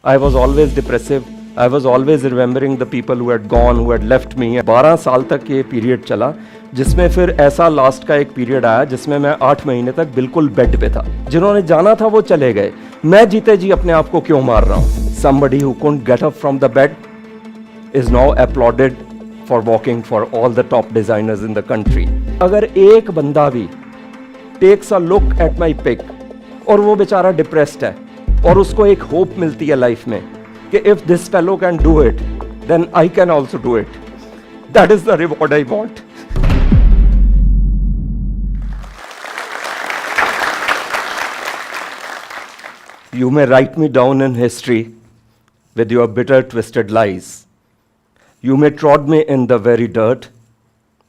I was always depressive. I was always remembering the people who had gone, who had left me. 12 साल तक ये period चला, जिसमें फिर ऐसा लास्ट का एक पीरियड आया जिसमें मैं 8 महीने तक बिल्कुल बेड पे था. जिन्होंने जाना था वो चले गए. मैं जीते जी अपने आप को क्यों मार रहा हूँ? Somebody who couldn't get up from the bed is now applauded for walking for all the top designers in the country. अगर एक बंदा भी takes a look at my pic और वो बेचारा डिप्रेस्ड है और उसको एक होप मिलती है लाइफ में कि if this fellow can do it then I can also do it, that is the reward I want. You may write me down in history with your bitter, twisted lies. You may trod me in the very dirt,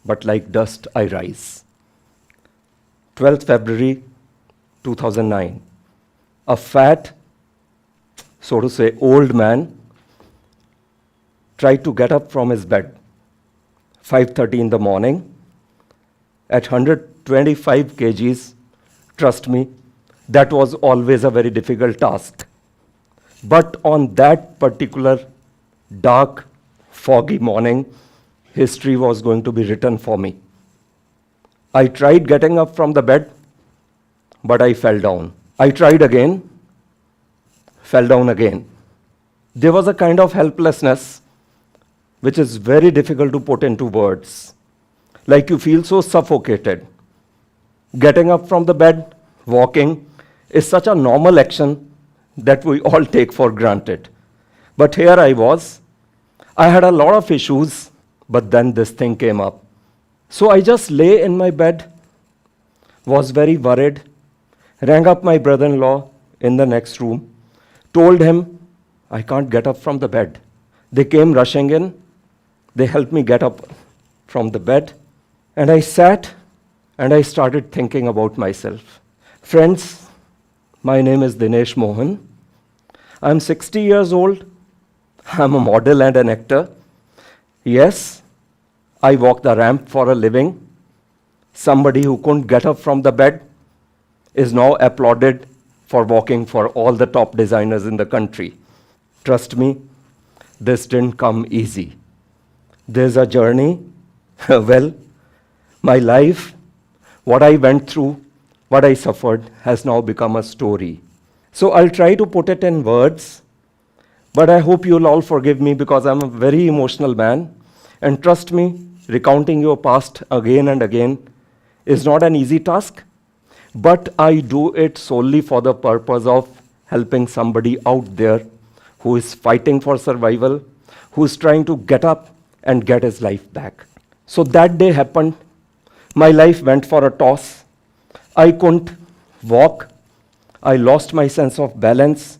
but like dust I rise. 12th February 2009. A fat, so to say, old man tried to get up from his bed 5:30 in the morning at 125 kgs. Trust me, that was always a very difficult task. But on that particular dark, foggy morning, history was going to be written for me. I tried getting up from the bed, but I fell down. I tried again, fell down again. There was a kind of helplessness which is very difficult to put into words. Like you feel so suffocated. Getting up from the bed, walking, is such a normal action that we all take for granted. But here I was. I had a lot of issues, but then this thing came up. So I just lay in my bed, was very worried, rang up my brother-in-law in the next room, told him I can't get up from the bed. They came rushing in. They helped me get up from the bed. And I sat and I started thinking about myself. Friends, my name is Dinesh Mohan. I'm 60 years old. I'm a model and an actor. Yes, I walk the ramp for a living. Somebody who couldn't get up from the bed is now applauded for walking for all the top designers in the country. Trust me, this didn't come easy. There's a journey. Well, my life, what I went through, what I suffered has now become a story. So I'll try to put it in words, but I hope you'll all forgive me because I'm a very emotional man. And trust me, recounting your past again and again is not an easy task, but I do it solely for the purpose of helping somebody out there who is fighting for survival, who is trying to get up and get his life back. So that day happened. My life went for a toss. I couldn't walk. I lost my sense of balance.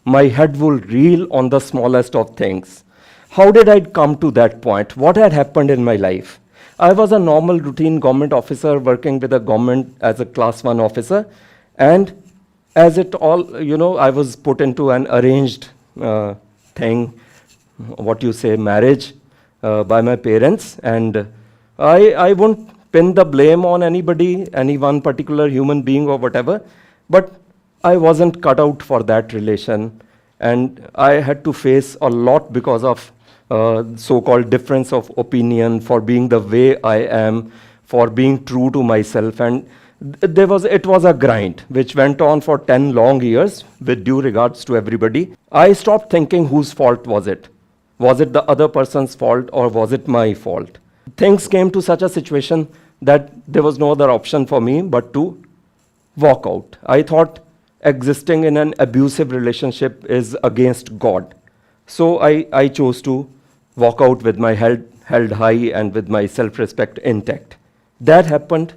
My head would reel on the smallest of things. How did I come to that point? What had happened in my life? I was a normal routine government officer working with the government as a class 1 officer. And as it all, I was put into an arranged thing, what you say, marriage by my parents. And I won't pin the blame on anybody, any one particular human being or whatever, but I wasn't cut out for that relation, and I had to face a lot because of so-called difference of opinion, for being the way I am, for being true to myself, and it was a grind which went on for 10 long years, with due regards to everybody. I stopped thinking whose fault was it. Was it the other person's fault or was it my fault? Things came to such a situation that there was no other option for me but to walk out. I thought existing in an abusive relationship is against God. So I chose to walk out with my head held high and with my self-respect intact. That happened.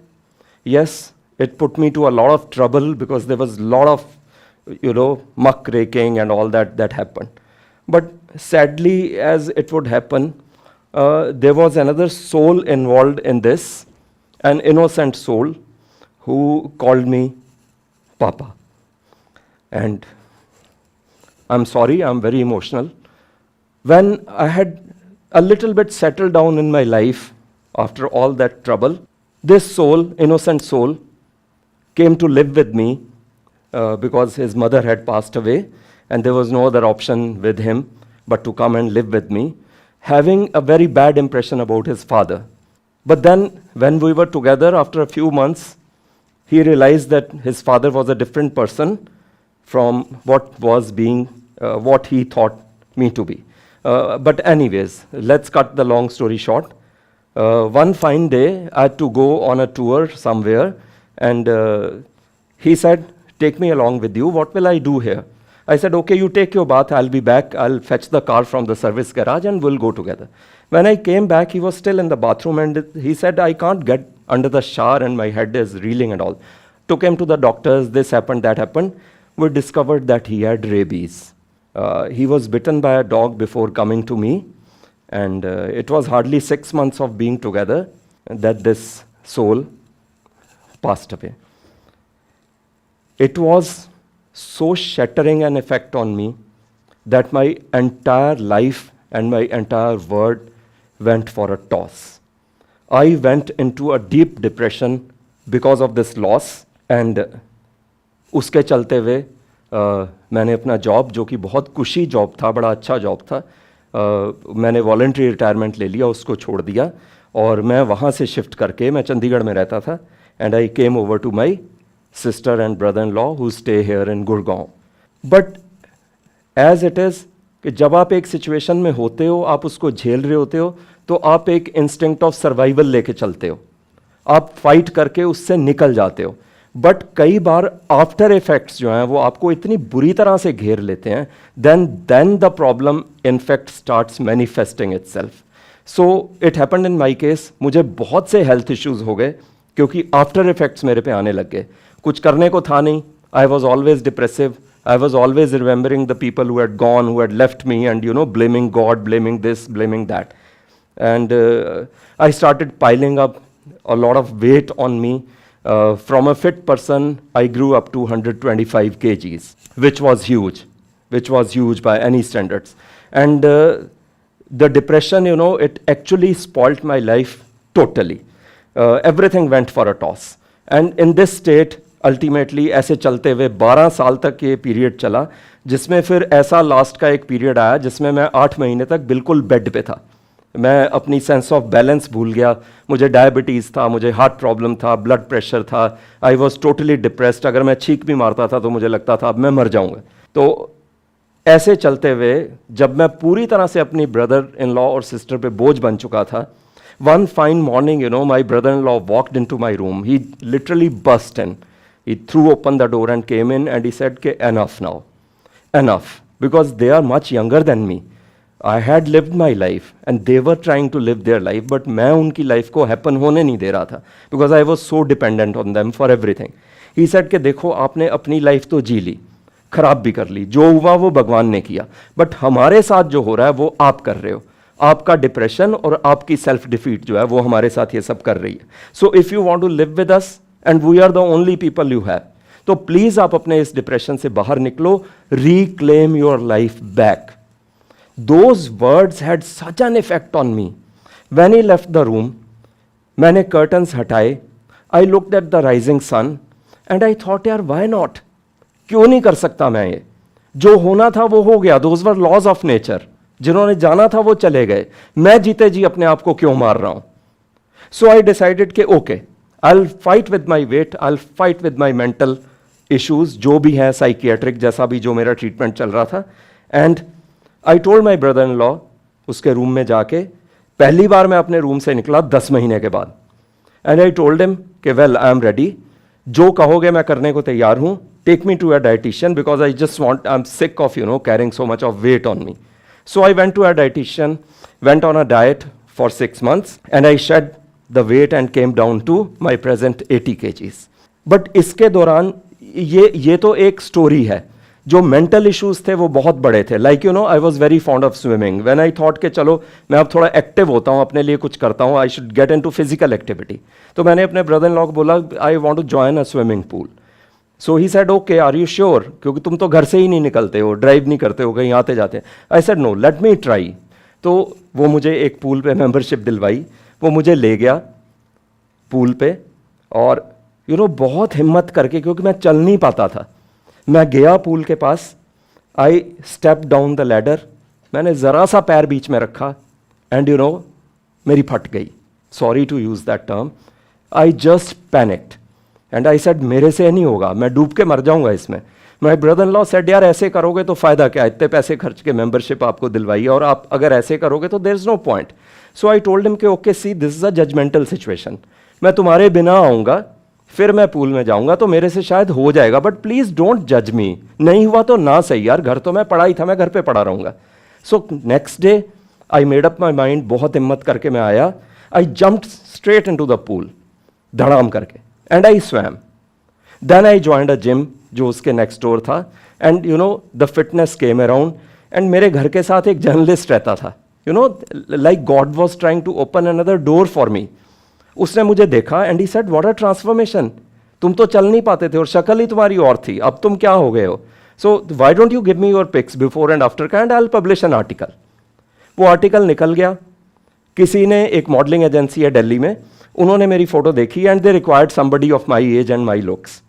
Yes, it put me to a lot of trouble because there was a lot of, muck raking and all that happened. But sadly, as it would happen, there was another soul involved in this, an innocent soul who called me Papa. And I'm sorry, I'm very emotional. When I had a little bit settled down in my life after all that trouble, this soul, innocent soul, came to live with me because his mother had passed away. and there was no other option with him but to come and live with me, having a very bad impression about his father. But then, when we were together after a few months, he realized that his father was a different person from what he thought me to be. But anyways, let's cut the long story short. One fine day, I had to go on a tour somewhere, and he said, "Take me along with you. What will I do here?" I said, "Okay, you take your bath. I'll be back. I'll fetch the car from the service garage and we'll go together." When I came back, he was still in the bathroom, and he said, "I can't get under the shower and my head is reeling and all." Took him to the doctors. This happened, that happened. We discovered that he had rabies. He was bitten by a dog before coming to me, and it was hardly 6 months of being together that this soul passed away. It was so shattering an effect on me that my entire life and my entire world went for a toss. I went into a deep depression because of this loss, and उसके चलते हुए मैंने अपना job, जो कि बहुत कुशी job था, बड़ा अच्छा जॉब था, मैंने वॉलंटरी रिटायरमेंट ले लिया, उसको छोड़ दिया, और मैं वहाँ से शिफ्ट करके, मैं चंडीगढ़ में रहता था, and I came over to my sister and brother-in-law who stay here in Gurgaon. But as it is, कि जब आप एक सिचुएशन में होते हो, आप उसको झेल रहे होते हो, तो आप एक इंस्टिंक्ट ऑफ सर्वाइवल लेके चलते हो, आप फाइट करके उससे निकल जाते हो. बट कई बार आफ्टर इफेक्ट्स जो हैं वो आपको इतनी बुरी तरह से घेर लेते हैं, then the problem in fact starts manifesting itself. So it happened in my case. मुझे बहुत से हेल्थ इश्यूज हो गए क्योंकि आफ्टर इफेक्ट्स मेरे पे आने लग गए. कुछ करने को था नहीं. I was always depressive. I was always remembering the people who had gone, who had left me, and blaming God, blaming this, blaming that. And I started piling up a lot of weight on me. From a fit person, I grew up to 125 kgs, which was huge by any standards. And the depression, it actually spoilt my life totally. Everything went for a toss. And in this state, ultimately ऐसे चलते हुए 12 साल तक ये period चला, जिसमें फिर ऐसा लास्ट का एक पीरियड आया जिसमें मैं 8 महीने तक बिल्कुल बेड पे था. मैं अपनी सेंस ऑफ बैलेंस भूल गया. मुझे डायबिटीज़ था, मुझे हार्ट प्रॉब्लम था, ब्लड प्रेशर था. I was totally depressed. अगर मैं छींक भी मारता था तो मुझे लगता था अब मैं मर जाऊँगा. तो ऐसे चलते हुए जब मैं पूरी तरह से अपनी ब्रदर इन लॉ और सिस्टर पे बोझ बन चुका था, one fine morning, my brother-in-law walked into my room. He literally burst in. He threw open the door and came in, and he said, enough now. Enough. Because they are much younger than me. I had lived my life, and they were trying to live their life, but मैं उनकी life को happen होने नहीं दे रहा था. Because I was so dependent on them for everything. He said कि देखो, आपने अपनी life तो जी ली, खराब भी कर ली, जो हुआ वो भगवान ने किया, बट हमारे साथ जो हो रहा है वो आप कर रहे हो. आपका डिप्रेशन और आपकी सेल्फ डिफीट जो है वो हमारे साथ ये सब कर रही है. So if you want to live with us and we are the only people you have, तो प्लीज आप अपने इस डिप्रेशन से बाहर निकलो. Reclaim your life back. Those words had such an effect on me. When he left the room, मैंने curtains हटाए. I looked at the rising sun and I thought, यार व्हाई नॉट, क्यों नहीं कर सकता मैं ये. जो होना था वो हो गया. Those were laws of nature. जिन्होंने जाना था वो चले गए. मैं जीते जी अपने आप को क्यों मार रहा हूं. सो आई डिसाइडेड कि okay, I will fight with my weight, I will fight with my mental issues, जो भी हैं साइकियाट्रिक, जैसा भी जो मेरा ट्रीटमेंट चल रहा था. And I told my brother in law, उसके रूम में जाके, पहली बार मैं अपने रूम से निकला 10 महीने के बाद. एंड आई टोल्ड हिम कि वेल, आई एम रेडी, जो कहोगे मैं करने को तैयार हूं. Take me to a dietitian because I just want, I am sick of carrying so much of weight on me. So I went to a dietitian, went on a diet for 6 months, and I shed the weight and came down to my present 80 kgs. But इसके दौरान ये तो एक story है. जो mental issues थे वो बहुत बड़े थे. Like I was very fond of swimming. When I thought कि चलो मैं अब थोड़ा एक्टिव होता हूँ, अपने लिए कुछ करता हूँ, I should get into physical activity. तो मैंने अपने ब्रदर इन लॉ को बोला, I want to join a swimming pool. So he said, okay, are you sure, क्योंकि तुम तो घर से ही नहीं निकलते हो, ड्राइव नहीं करते हो, कहीं आते जाते. I said no, let me try. तो वो मुझे एक पूल पे मेंबरशिप दिलवाई. वो मुझे ले गया पूल पे, और बहुत हिम्मत करके, क्योंकि मैं चल नहीं पाता था, मैं गया पूल के पास. I stepped down the ladder. मैंने ज़रा सा पैर बीच में रखा and you know, मेरी फट गई. Sorry to use that term. I just panicked. And I said, मेरे से नहीं होगा, मैं डूब के मर जाऊंगा इसमें. My brother-in-law said, यार ऐसे करोगे तो फ़ायदा क्या, इतने पैसे खर्च के मेंबरशिप आपको दिलवाई और आप अगर ऐसे करोगे तो there is no point. So I told him कि okay, see, this is a judgmental situation. मैं तुम्हारे बिना आऊँगा, फिर मैं पूल में जाऊँगा तो मेरे से शायद हो जाएगा, बट प्लीज़ डोंट जज मी. नहीं हुआ तो ना सही यार, घर तो मैं पढ़ा ही था, मैं घर पे पढ़ा रहूँगा. So next day I made up my mind, बहुत हिम्मत करके मैं आया. I jumped straight into the pool, धड़ाम करके, and I swam. Then I joined a gym जो उसके नेक्स्ट डोर था, and you know the fitness came around. And मेरे घर के साथ एक जर्नलिस्ट रहता था, you know, like God was trying to open another door for me. उसने मुझे देखा and he said, what a transformation, तुम तो चल नहीं पाते थे और शक्ल ही तुम्हारी और थी, अब तुम क्या हो गए हो. So why don't you give me your pics before and after का, and I will publish an article. वो आर्टिकल निकल गया. किसी ने, एक मॉडलिंग एजेंसी है दिल्ली में, उन्होंने मेरी फोटो देखी and they required somebody of my age and my looks.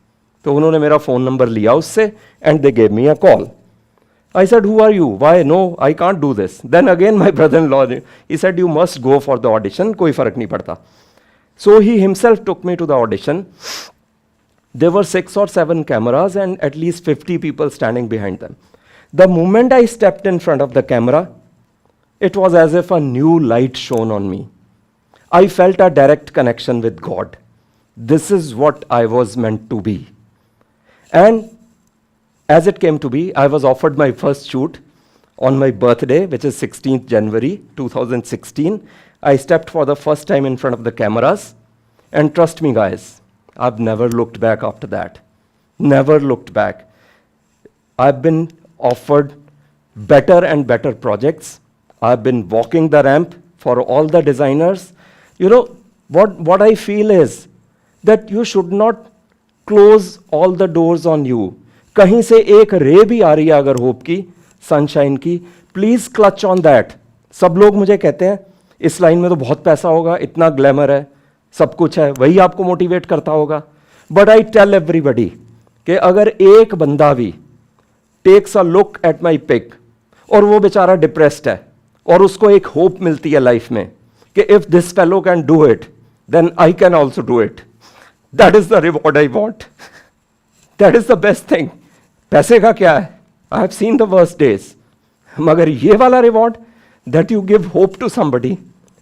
तो उन्होंने मेरा फ़ोन नंबर लिया उससे and they gave me a call. I said, who are you? Why? No, I can't do this. Then again my brother-in-law, he said, you must go for the audition, कोई फ़र्क नहीं पड़ता. So he himself took me to the audition. There were 6 or 7 cameras and at least 50 people standing behind them. The moment I stepped in front of the camera, it was as if a new light shone on me. I felt a direct connection with God. This is what I was meant to be. And as it came to be, I was offered my first shoot on my birthday, which is 16th January 2016. I stepped for the first time in front of the cameras. And trust me, guys, I've never looked back after that. Never looked back. I've been offered better and better projects. I've been walking the ramp for all the designers. You know, what I feel is that you should not close all the doors on you. कहीं से एक रे भी आ रही है अगर hope की, sunshine की, प्लीज क्लच ऑन दैट. सब लोग मुझे कहते हैं इस लाइन में तो बहुत पैसा होगा, इतना ग्लैमर है, सब कुछ है, वही आपको मोटिवेट करता होगा. बट आई टेल एवरीबडी कि अगर एक बंदा भी takes a look at my pic और वो बेचारा डिप्रेस्ड है और उसको एक होप मिलती है लाइफ में कि if this fellow can do it then I can also do it. That is the reward I want. That is the best thing. पैसे का क्या है, I have seen the worst days, मगर ये वाला reward that you give hope to somebody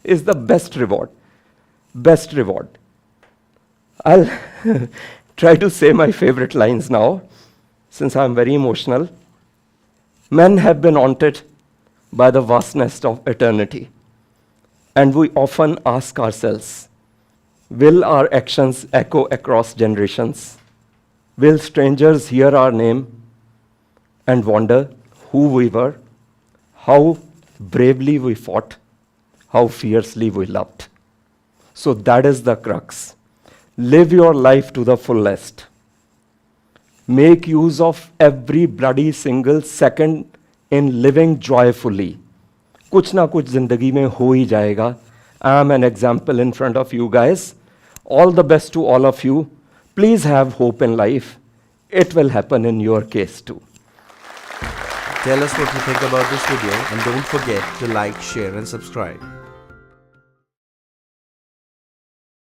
is the best reward. Best reward. I'll try to say my favorite lines now, since I'm very emotional. Men have been haunted by the vastness of eternity, and we often ask ourselves, will our actions echo across generations? Will strangers hear our name and wonder who we were, how bravely we fought, how fiercely we loved? So that is the crux. Live your life to the fullest. Make use of every bloody single second in living joyfully. कुछ ना कुछ जिंदगी में हो ही जाएगा. I am an example in front of you guys. All the best to all of you. Please have hope in life. It will happen in your case too. Tell us what you think about this video and don't forget to like, share and subscribe.